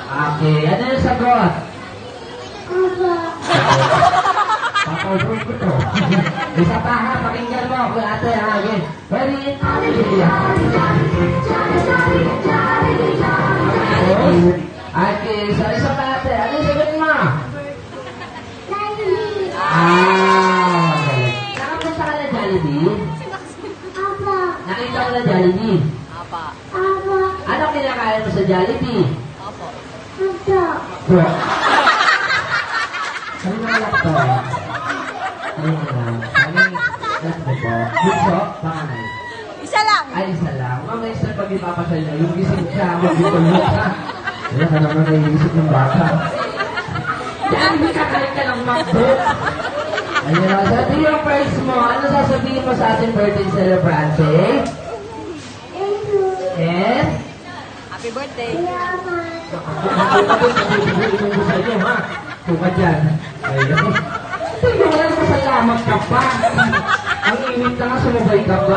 Okay, ano yung sagot? Papaubos ko to. Isa pa ha, pakinggan mo. Kung ate ha, again. Ready? Okay, so isa pa ate. Ano yung sagot mo? Galing. Nakapunta ka na Jollibee? Nakita ko na Jollibee? Ano kinakain mo sa Jollibee? Bro. Ano na lang to? Ano na lang? Ano lang mo po? Bunso? Panganay? Isa lang. Ay, isa lang. Mamaya sa pag ipapasal na, yung gising siya, magtutulog siya. Wala ka naman naiisip ng bata. Yan, hindi kakain ka ng McDo. Ayun na, sa yung first mo, ano sasabihin mo sa ating birthday celebrante? Yes? Happy birthday. Tuka dyan. Ayun. Tingnan mo lang, masalamat ka pa. Ang init na nga, sumabay ka pa.